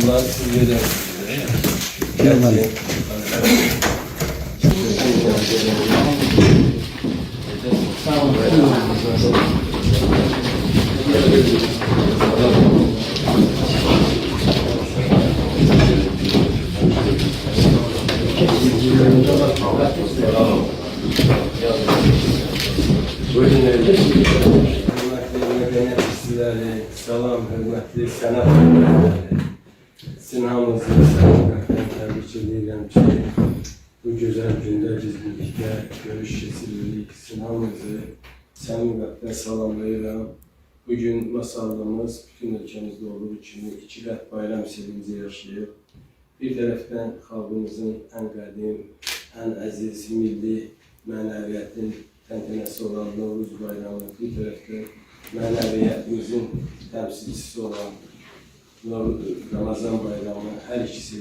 Bunlar siz verirsiniz. Sağ olun. Salam, hürmetli sənət hürmetleri. Sizin hamınızı sənətlərdən təbrik edirəm ki, bu güzel gündə biz birlikdə görüş keçiririk. Sizin hamınızı səmimiyyətlə salamlayıram. Bugün masallığımız bütün ölkəmizdə olduğu kimi iki qat bayram sevinci yaşayıb. Bir tərəfdən xalqımızın ən qədim, ən əziz, milli mənəviyyətin təntənəsi olan Novruz bayramı, bir tərəfdən mənəviyyətimizin təmsilçisi olan Ramazan bayramı, hər ikisi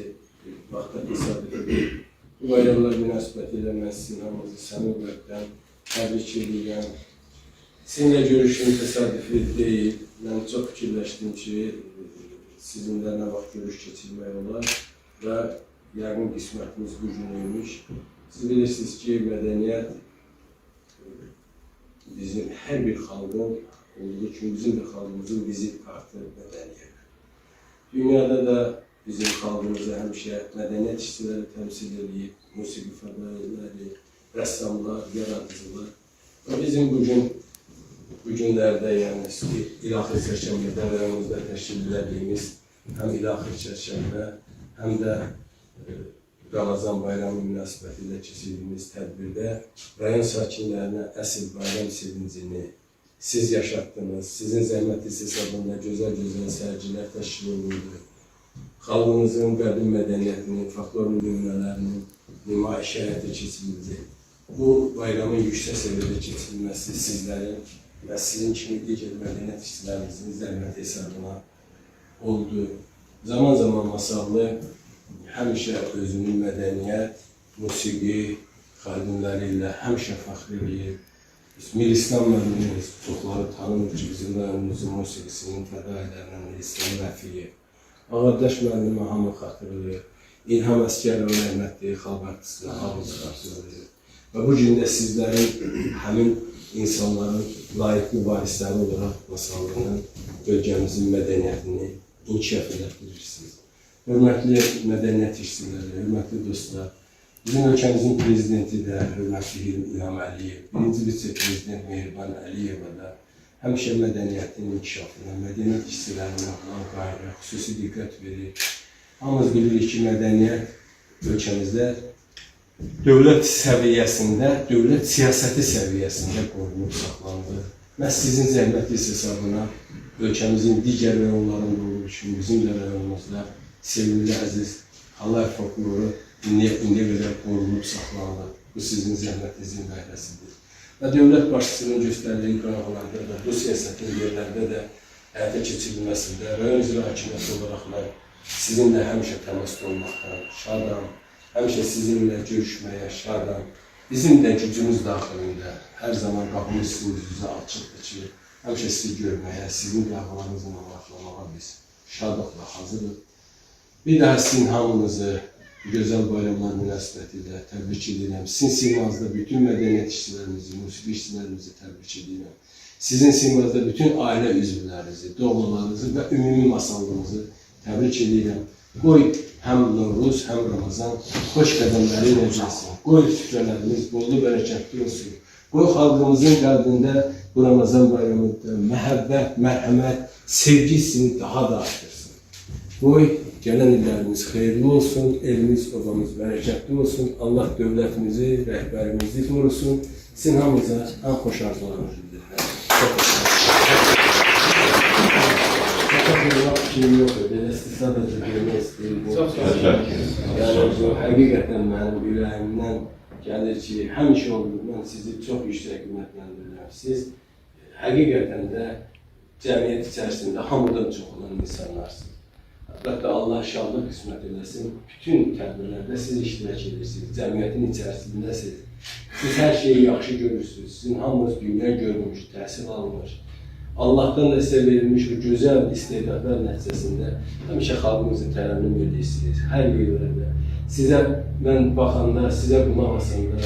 vaxtda təsadüf edir. Bu bayramlar münasibətilə mən sizin hamınızı səmimiyyətdən təbrik edirəm. Sizinlə görüşüm təsadüfi deyil. Mən çox fikirləşdim ki, sizinlə nə vaxt görüş keçirmək olar və yəqin qismətimiz bu günüymüş. Siz bilirsiniz ki, mədəniyyət bizim hər bir xalqın olduğu kimi bizim bir xalqımızın vizit kartı mədəniyyət. Dünyada da bizim xalqımızı həmişə mədəniyyət işçiləri təmsil edib, musiqi fəaliyyətləri, rəssamlar, yaradıcılar. Və bizim bu günlərdə, yəni ilaxır çərşənbədə rayonumuzda təşkil edildiyimiz həm ilaxır çərşənbə, həm də Ramazan bayramı münasibətilə keçirdiyimiz tədbirdə rayon sakinlərinə əsl bayram sevincini siz yaşatdınız. Sizin zəhmətiniz hesabında gözəl-gözəl sərgilər təşkil olundu. Xalqımızın qədim mədəniyyətinin, folklor nümunələrinin nümayiş həyata keçirildi. Bu bayramın yüksək səviyyədə keçirilməsi sizlərin və sizin kimi digər mədəniyyət işçilərimizin zəhməti hesabına oldu. Zaman-zaman masallı həmişə özünün mədəniyyət, musiqi xadimləri ilə həmişə fəxr edir. Miristan müəllimiz çoxları tanımır ki, bizim rayonumuzun musiqisinin fədaillərindən Miristan Rəfiyev. Ağardaş müəllimi hamı xatırlayır. İlham Əskərov rəhmətli xalq artistini hamımız xatırlayır. Və bu gün də sizlərin həmin insanların layiqli varisləri olaraq masallığının bölgəmizin mədəniyyətini inkişaf etdirirsiniz. Hörmətli mədəniyyət işçiləri, hörmətli dostlar, bizim ölkəmizin prezidenti də hörmətli İlham Əliyev, birinci vitse-prezident Mehriban Əliyeva da həmişə mədəniyyətin inkişafına, mədəniyyət işçilərinin olan qayğı, xüsusi diqqət verir. Hamımız bilirik ki, mədəniyyət ölkəmizdə dövlət səviyyəsində, dövlət siyasəti səviyyəsində qorunub saxlandı. Məhz sizin zəhmətiniz hesabına ölkəmizin digər rayonlarında olduğu kimi bizim də rayonumuzda sevimli, əziz halay folkloru indiyə qədər qorunub saxlandı. Bu sizin zəhmətinizin bəhrəsidir. Və dövlət başçısının göstərdiyi qanunlarda da, bu siyasətin yerlərdə də həyata keçirilməsində rayon icra hakimiyyəti olaraq mən sizinlə həmişə təmasda olmaqdan şadam, həmişə sizinlə görüşməyə şadam. Bizim də gücümüz daxilində hər zaman qapımız sizin üzünüzə açıqdır ki, həmişə sizi görməyə, sizin qəlqalarınızla maraqlamağa biz şadlıqla hazırıq. Bir daha sizin hamınızı gözəl bayramlar münasibətilə təbrik edirəm. Sizin simanızda bütün mədəniyyət işçilərimizi, musiqi işçilərimizi təbrik edirəm. Sizin simanızda bütün ailə üzvlərinizi, doğmalarınızı və ümumi masallığınızı təbrik edirəm. Qoy həm Novruz, həm Ramazan xoş qədəmləri ilə gəlsin. Qoy süfrələrimiz bollu bərəkətli olsun. Qoy xalqımızın qəlbində bu Ramazan bayramında məhəbbət, mərhəmət, sevgi hissini daha da artırsın. Qoy gələn illərimiz xeyirli olsun, elimiz, obamız bərəkətli olsun. Allah dövlətimizi, rəhbərimizi qorusun. Sizin hamınıza ən xoş arzularımızı bildirirəm. Çok fikrim yoxdur, sadəcə demək istəyirəm. Yəni, bu həqiqətən mənim ürəyimdən gəlir ki, həmişə oldu, mən sizi çox yüksək qiymətləndirirəm. Siz həqiqətən də cəmiyyət içərisində hamıdan çox olan insanlarsınız. Əlbəttə, Allah şadlıq qismət eləsin, bütün tədbirlərdə siz iştirak edirsiniz, cəmiyyətin içərisindəsiniz. Siz hər şeyi yaxşı görürsünüz, sizin hamınız dünya görmüş, təhsil almış. Allah'tan da size verilmiş o güzel istedadlar nəticəsində həmişə xalqımızı tərənnüm edirsiniz, hər yerlərdə. Sizə mən baxanda, sizə qulaq asanda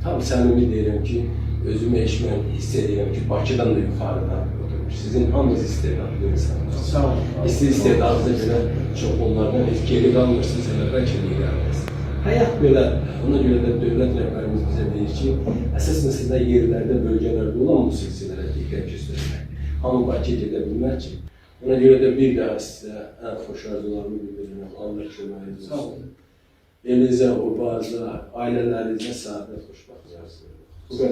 tam səmimi deyirəm ki, özümü eşmən hiss edirəm ki, Bakıdan da yuxarıdan oturmuş. Sizin hamınız istedadlı insanlar. Sağ olun. İstedadınıza görə çox onlardan heç geri qalmırsınız, elə bəlkə də irəlilərsiniz. Həyat belədir. Ona görə də dövlət rəhbərimiz bizə deyir ki, əsas məsələ yerlərdə, bölgələrdə olan musiqiçilərə diqqət göstərmək. Hamı Bakıya gedə bilmək ki, ona görə də bir daha sizə ən xoş arzularımı bildirirəm. Allah köməyiniz Sağ olsun. olun. Elinizə, obaza, ailələrinizə səadət, xoşbəxtlik arzulayıram. Bu qədər.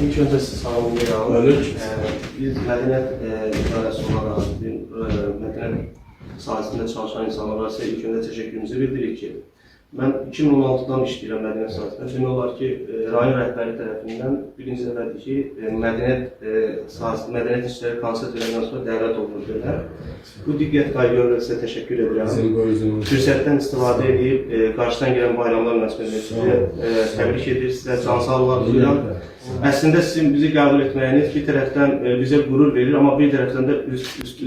İlk önce sizi salamlayıram. Biz mədəniyyət idarəsi olaraq, mədəniyyət sahəsində çalışan insanlara isə ilk öncə təşəkkürümüzü bildiririk ki, mən 2016-dan işləyirəm mədəniyyət sahəsində. Demək olar ki, rayon rəhbəri tərəfindən birinci dəfədir ki, mədəniyyət işləri konsert verəndən sonra dəvət olunur belə. Bu diqqət qayğılarına sizə təşəkkür edirəm. Fürsətdən istifadə edib, qarşıdan gələn bayramlar münasibətilə sizə təbrik edir, sizə can sağlıqlar duyuram. Əslində sizin bizi qəbul etməyiniz bir tərəfdən bizə qürur verir, amma bir tərəfdən də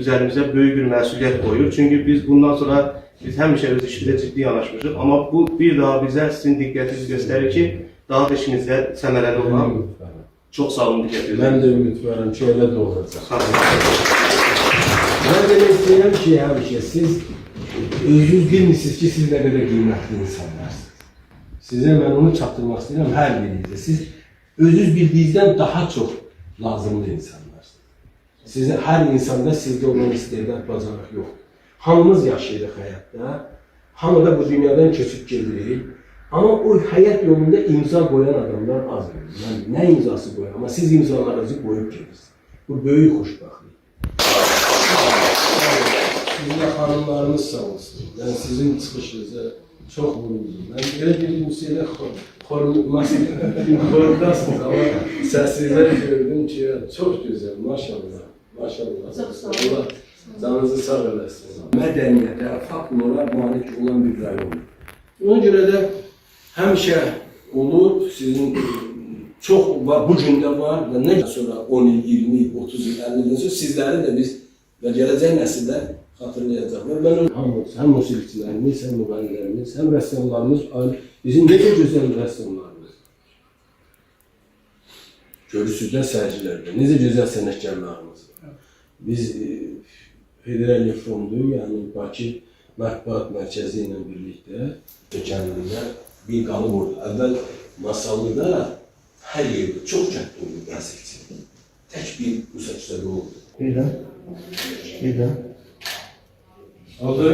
üzərimizə böyük bir məsuliyyət qoyur. Çünki biz bundan sonra həmişə öz işimizə ciddi yanaşmışıq, amma bu bir daha bizə sizin diqqətinizi göstərir ki, daha da işinizdə səmərəli olan. Çox sağ olun, diqqət edirəm. Mən də ümid verəm ki, elə də olacaq. Sağ olun. Mən demək istəyirəm ki, həmişə siz özünüz bilmirsiniz ki, siz nə qədər qiymətli insanlarsınız. Sizə mən onu çatdırmaq istəyirəm hər birinizə. Siz özünüz bildiyinizdən daha çox lazımlı insanlarsınız. Sizin hər insanda sizdə olan istedad, bacarıq yoxdur. Hamımız yaşayırıq həyatda, hamı da bu dünyadan köçüb gedirik. Amma o həyat yolunda imza qoyan adamlar az bilir. Yəni, nə imzası qoyur, amma siz imzalarınızı qoyub gedirsiniz. Bu böyük xoşbəxtlik. Sizin də xanımlarınız sağ olsun. Yəni, sizin çıxışınıza çox vuruldum. Mən belə bir musiqilə xorundasınız, amma səsinizə gördüm ki, çox gözəl, maşallah. Maşallah. Allah canınızı sağ eləsin. Mədəniyyətə, folklora malik olan bir rayondur. Ona görə də həmişə olur, sizin çox var, bu gündə var və nə sonra 10 il, 20 il, 30 il, 50 ildən sonra sizləri də biz və gələcək nəsillər xatırlayacaqlar. Mən hamımız, həm musiqiçilərimiz, həm müğənnilərimiz, həm rəssamlarımız, bizim necə gözəl rəssamlarımız. Görürsünüz də sərgilərdə, necə gözəl sənətkarlarımız var. Biz Federal Fondu, yəni Bakı Mətbuat Mərkəzi ilə birlikdə kəndində bir qalıb oldu. Əvvəl Masallıda hər yerdə çox kəndli oldu qəzetçi. Tək bir müsəksədə oldu. Birdən. Oldu.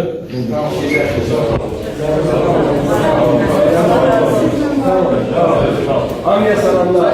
Hamıya salamlar.